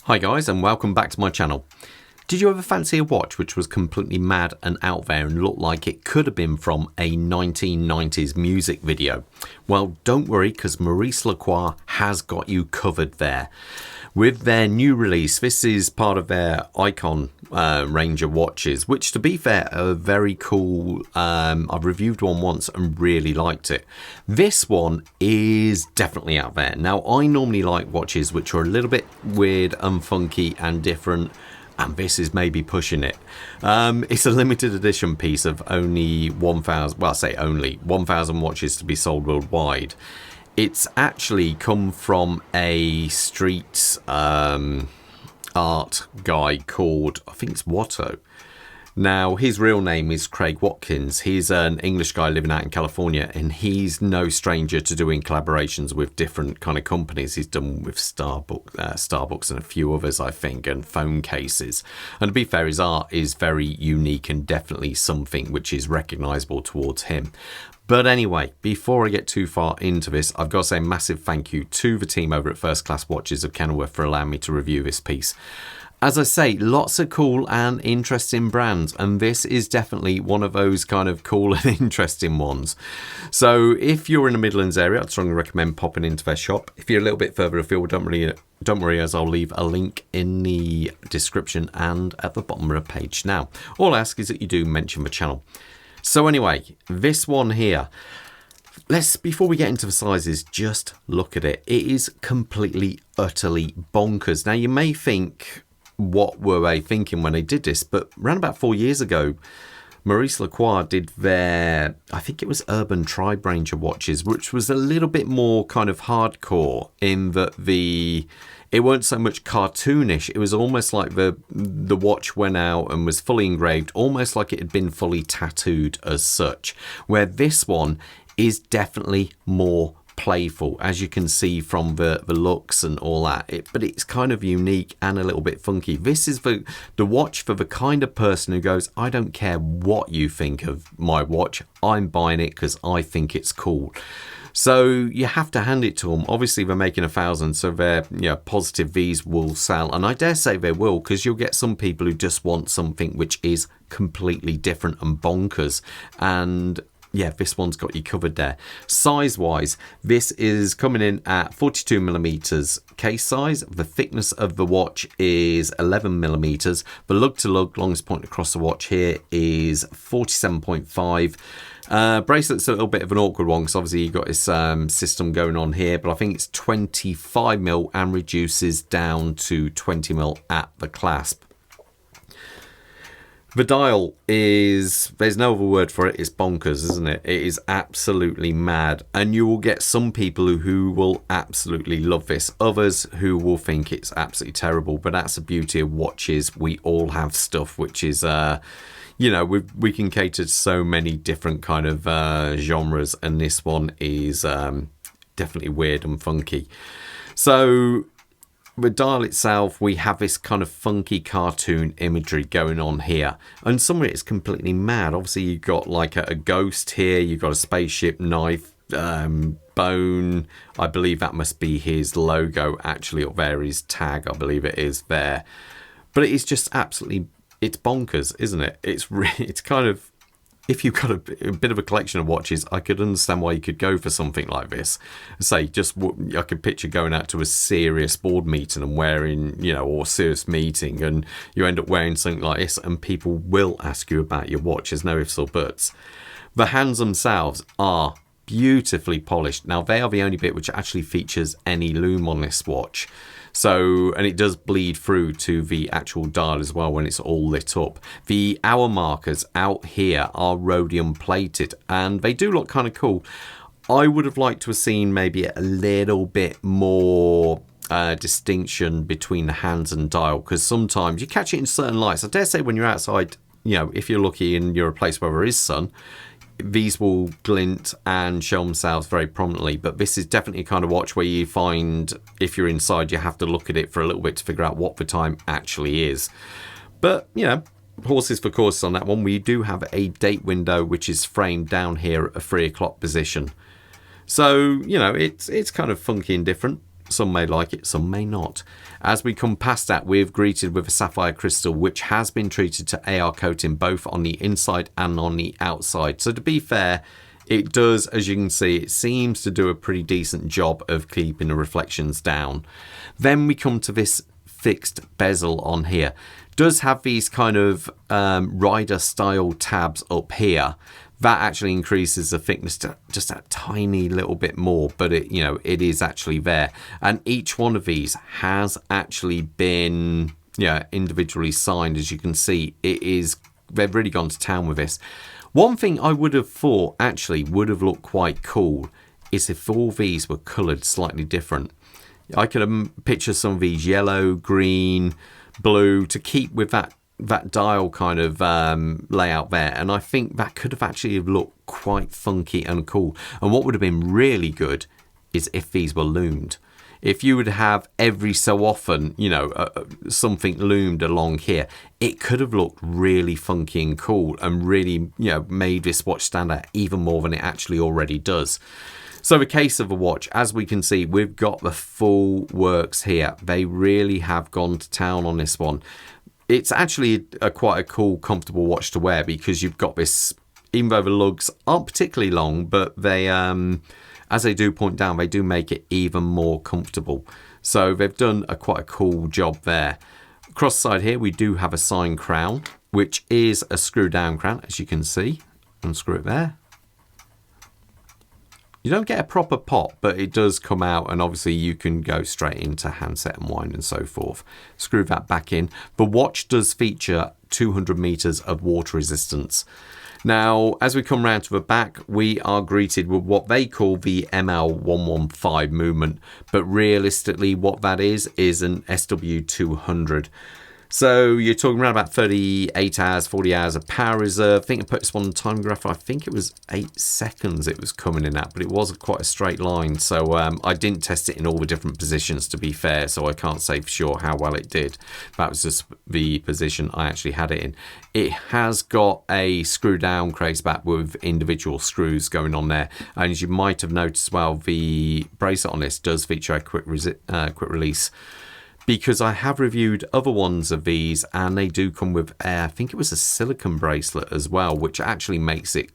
Hi guys, and welcome back to my channel. Did you ever fancy a watch which was completely mad and out there and looked like it could have been from a 1990s music video? Well, don't worry, because Maurice Lacroix has got you covered there. With their new release, this is part of their Aikon range of watches, which to be fair are very cool. I've reviewed one once and really liked it. This one is definitely out there. Now, I normally like watches which are a little bit weird and funky and different, and this is maybe pushing it. It's a limited edition piece of only 1,000, well, I say only 1,000 watches to be sold worldwide. It's actually come from a street art guy called, I think it's Wotto. Now, his real name is Craig Watkins. He's an English guy living out in California, and he's no stranger to doing collaborations with different kind of companies. He's done with Starbucks and a few others, I think, and phone cases. And to be fair, his art is very unique and definitely something which is recognizable towards him. But anyway, before I get too far into this, I've got to say a massive thank you to the team over at First Class Watches of Kenilworth for allowing me to review this piece. As I say, lots of cool and interesting brands, and this is definitely one of those kind of cool and interesting ones. So if you're in the Midlands area, I'd strongly recommend popping into their shop. If you're a little bit further afield, don't worry, as I'll leave a link in the description and at the bottom of the page. Now, all I ask is that you do mention the channel. So anyway, this one here, before we get into the sizes, just look at it. It is completely, utterly bonkers. Now, you may think, what were they thinking when they did this? But around about 4 years ago, Maurice Lacroix did their, I think it was Urban Tribe range of watches, which was a little bit more kind of hardcore in that it weren't so much cartoonish. It was almost like the watch went out and was fully engraved, almost like it had been fully tattooed as such. Where this one is definitely more playful, as you can see from the looks and all that. But it's kind of unique and a little bit funky. This is the watch for the kind of person who goes, I don't care what you think of my watch, I'm buying it because I think it's cool. So you have to hand it to them. Obviously, they're making 1,000, so they're positive these will sell. And I dare say they will, because you'll get some people who just want something which is completely different and bonkers. And yeah, this one's got you covered there. Size-wise, this is coming in at 42 millimeters case size. The thickness of the watch is 11 millimeters. The lug-to-lug, longest point across the watch here, is 47.5. Bracelet's a little bit of an awkward one because obviously you've got this system going on here, but I think it's 25 mil and reduces down to 20 mil at the clasp. The dial is, there's no other word for it, it's bonkers, isn't it? It is absolutely mad, and you will get some people who will absolutely love this, others who will think it's absolutely terrible. But that's the beauty of watches. We all have stuff which is we can cater to so many different kind of genres, and this one is definitely weird and funky. So the dial itself, we have this kind of funky cartoon imagery going on here, and some of it is completely mad. Obviously, you've got like a ghost here, you've got a spaceship, knife, bone. I believe that must be his logo actually up there, his tag, I believe it is there. But it is just absolutely, it's bonkers, isn't it? It's kind of, if you've got a bit of a collection of watches, I could understand why you could go for something like this. Say, I could picture going out to a serious board meeting and wearing, or a serious meeting, and you end up wearing something like this, and people will ask you about your watch. There's no ifs or buts. The hands themselves are beautifully polished. Now, they are the only bit which actually features any lume on this watch. So, and it does bleed through to the actual dial as well when it's all lit up. The hour markers out here are rhodium plated, and they do look kind of cool. I would have liked to have seen maybe a little bit more distinction between the hands and dial, because sometimes you catch it in certain lights. I dare say when you're outside, if you're lucky and you're a place where there is sun, these will glint and show themselves very prominently. But this is definitely a kind of watch where you find if you're inside, you have to look at it for a little bit to figure out what the time actually is. But, horses for courses on that one. We do have a date window which is framed down here at a 3 o'clock position. So, it's kind of funky and different. Some may like it, some may not. As we come past that, we're greeted with a sapphire crystal, which has been treated to AR coating both on the inside and on the outside. So to be fair, it does, as you can see, it seems to do a pretty decent job of keeping the reflections down. Then we come to this fixed bezel on here. Does have these kind of rider style tabs up here. That actually increases the thickness to just a tiny little bit more, but it, you know, it is actually there. And each one of these has actually been, individually signed. As you can see, they've really gone to town with this. One thing I would have thought actually would have looked quite cool is if all these were coloured slightly different. I could picture some of these yellow, green, blue to keep with that dial kind of layout there, and I think that could have actually looked quite funky and cool. And what would have been really good is if these were loomed. If you would have every so often, something loomed along here, it could have looked really funky and cool and really, made this watch stand out even more than it actually already does. So the case of a watch, as we can see, we've got the full works here. They really have gone to town on this one. It's actually quite a cool, comfortable watch to wear because you've got this, even though the lugs aren't particularly long, but they, as they do point down, they do make it even more comfortable. So they've done quite a cool job there. Across the side here, we do have a sign crown, which is a screw down crown, as you can see. Unscrew it there. You don't get a proper pop, but it does come out, and obviously you can go straight into handset and wind and so forth. Screw that back in. The watch does feature 200 meters of water resistance. Now, as we come round to the back, we are greeted with what they call the ML115 movement, but realistically what that is an SW200. So you're talking around about 38 hours, 40 hours of power reserve. I think I put this one on the time graph. I think it was 8 seconds it was coming in at, but it was quite a straight line. So I didn't test it in all the different positions, to be fair, so I can't say for sure how well it did. That was just the position I actually had it in. It has got a screw down craze back with individual screws going on there. And as you might have noticed as well, the bracelet on this does feature a quick release. Because I have reviewed other ones of these and they do come with, I think it was a silicone bracelet as well, which actually makes it,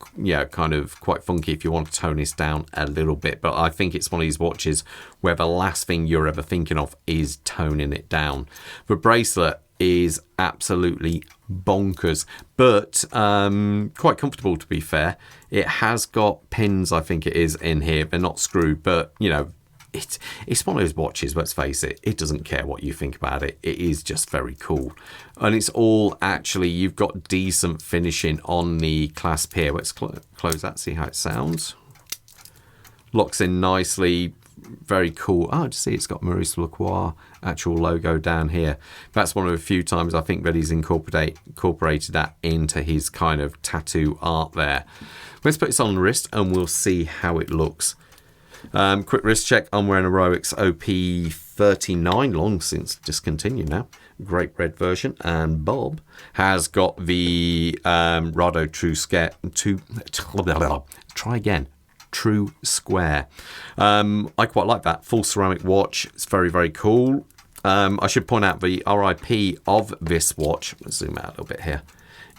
kind of quite funky if you want to tone this down a little bit. But I think it's one of these watches where the last thing you're ever thinking of is toning it down. The bracelet is absolutely bonkers, but quite comfortable, to be fair. It has got pins, I think it is, in here. They're not screwed, but, it's one of those watches, let's face it, it doesn't care what you think about it. It is just very cool. And it's all actually, you've got decent finishing on the clasp here. Let's close that, see how it sounds. Locks in nicely, very cool. Oh, just see it's got Maurice Lacroix actual logo down here. That's one of the few times I think that he's incorporated that into his kind of tattoo art there. Let's put this on the wrist and we'll see how it looks. Quick wrist check. I'm wearing a Rolex OP39, long since discontinued now. Great red version. And Bob has got the Rado True Square. True Square. I quite like that. Full ceramic watch. It's very, very cool. I should point out the RIP of this watch. Let's zoom out a little bit here.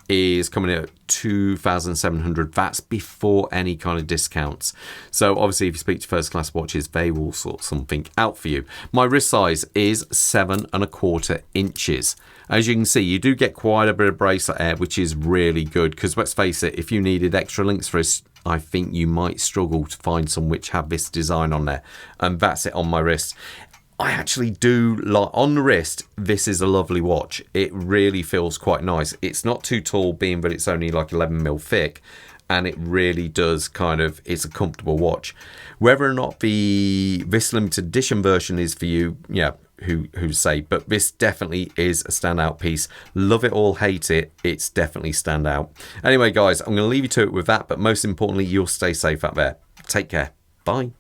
Is coming in at 2,700. That's before any kind of discounts. So obviously if you speak to first class watches, they will sort something out for you. My wrist size is 7¼ inches. As you can see, you do get quite a bit of bracelet air, which is really good, because let's face it, if you needed extra links for this, I think you might struggle to find some which have this design on there. And that's it on my wrist. I actually do like, on the wrist, this is a lovely watch. It really feels quite nice. It's not too tall, being that it's only like 11mm thick, and it really does it's a comfortable watch. Whether or not this limited edition version is for you, who say, but this definitely is a standout piece. Love it or hate it, it's definitely standout. Anyway, guys, I'm going to leave you to it with that, but most importantly, you'll stay safe out there. Take care. Bye.